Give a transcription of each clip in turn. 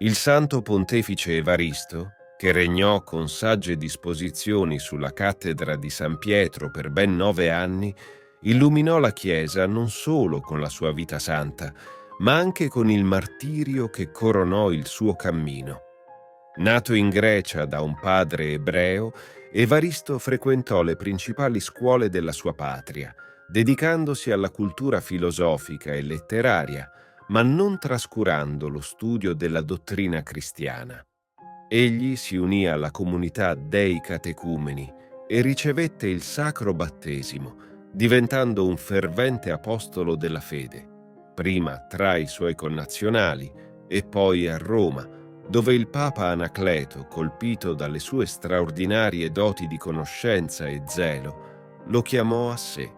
Il santo pontefice Evaristo, che regnò con sagge disposizioni sulla cattedra di San Pietro per ben 9 anni, illuminò la Chiesa non solo con la sua vita santa, ma anche con il martirio che coronò il suo cammino. Nato in Grecia da un padre ebreo, Evaristo frequentò le principali scuole della sua patria, dedicandosi alla cultura filosofica e letteraria, ma non trascurando lo studio della dottrina cristiana. Egli si unì alla comunità dei catecumeni e ricevette il sacro battesimo, diventando un fervente apostolo della fede, prima tra i suoi connazionali e poi a Roma, dove il Papa Anacleto, colpito dalle sue straordinarie doti di conoscenza e zelo, lo chiamò a sé.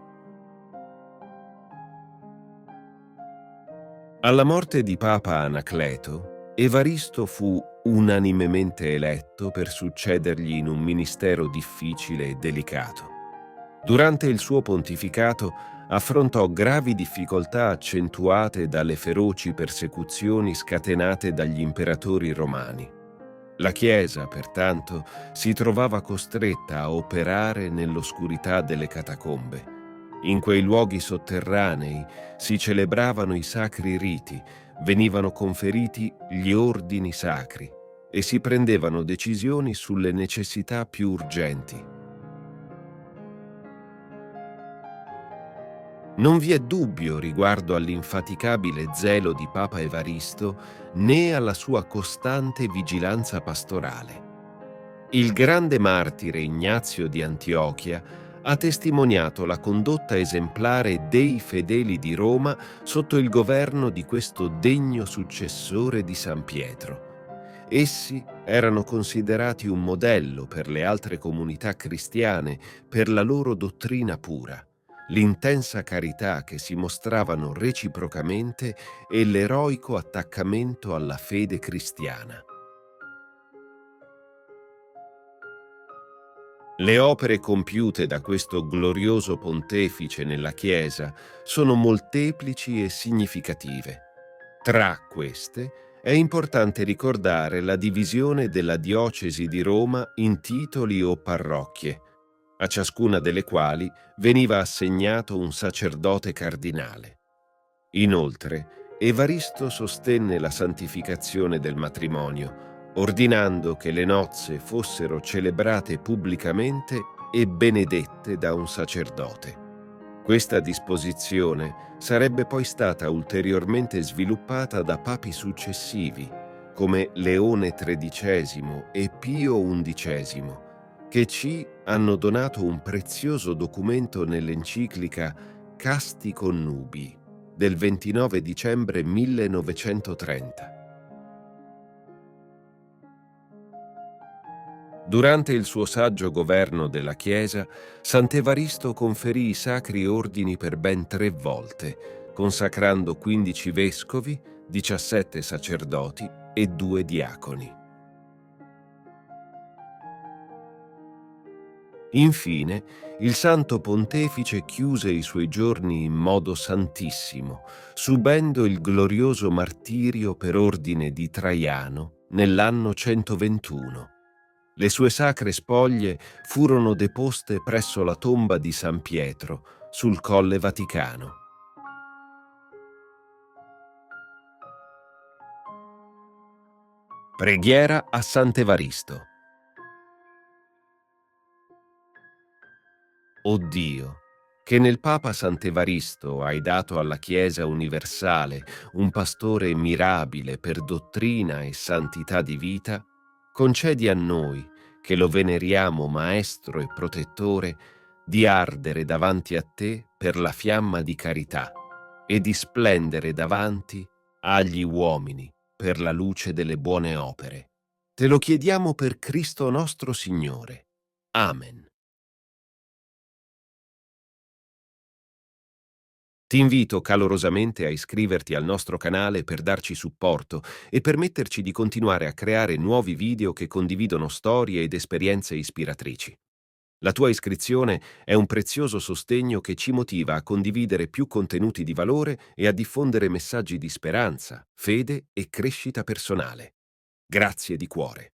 Alla morte di Papa Anacleto, Evaristo fu unanimemente eletto per succedergli in un ministero difficile e delicato. Durante il suo pontificato affrontò gravi difficoltà accentuate dalle feroci persecuzioni scatenate dagli imperatori romani. La Chiesa, pertanto, si trovava costretta a operare nell'oscurità delle catacombe. In quei luoghi sotterranei si celebravano i sacri riti, venivano conferiti gli ordini sacri e si prendevano decisioni sulle necessità più urgenti. Non vi è dubbio riguardo all'infaticabile zelo di Papa Evaristo né alla sua costante vigilanza pastorale. Il grande martire Ignazio di Antiochia ha testimoniato la condotta esemplare dei fedeli di Roma sotto il governo di questo degno successore di San Pietro. Essi erano considerati un modello per le altre comunità cristiane per la loro dottrina pura, l'intensa carità che si mostravano reciprocamente e l'eroico attaccamento alla fede cristiana. Le opere compiute da questo glorioso pontefice nella Chiesa sono molteplici e significative. Tra queste è importante ricordare la divisione della diocesi di Roma in titoli o parrocchie, a ciascuna delle quali veniva assegnato un sacerdote cardinale. Inoltre, Evaristo sostenne la santificazione del matrimonio, ordinando che le nozze fossero celebrate pubblicamente e benedette da un sacerdote. Questa disposizione sarebbe poi stata ulteriormente sviluppata da papi successivi, come Leone XIII e Pio XI, che ci hanno donato un prezioso documento nell'enciclica Casti Connubii del 29 dicembre 1930. Durante il suo saggio governo della Chiesa, Sant'Evaristo conferì i sacri ordini per ben 3 volte, consacrando 15 vescovi, 17 sacerdoti e 2 diaconi. Infine, il Santo Pontefice chiuse i suoi giorni in modo santissimo, subendo il glorioso martirio per ordine di Traiano nell'anno 121. Le sue sacre spoglie furono deposte presso la tomba di San Pietro, sul Colle Vaticano. Preghiera a Sant'Evaristo. O Dio, che nel Papa Sant'Evaristo hai dato alla Chiesa universale un pastore mirabile per dottrina e santità di vita, concedi a noi, che lo veneriamo maestro e protettore, di ardere davanti a te per la fiamma di carità e di splendere davanti agli uomini per la luce delle buone opere. Te lo chiediamo per Cristo nostro Signore. Amen. Ti invito calorosamente a iscriverti al nostro canale per darci supporto e permetterci di continuare a creare nuovi video che condividono storie ed esperienze ispiratrici. La tua iscrizione è un prezioso sostegno che ci motiva a condividere più contenuti di valore e a diffondere messaggi di speranza, fede e crescita personale. Grazie di cuore.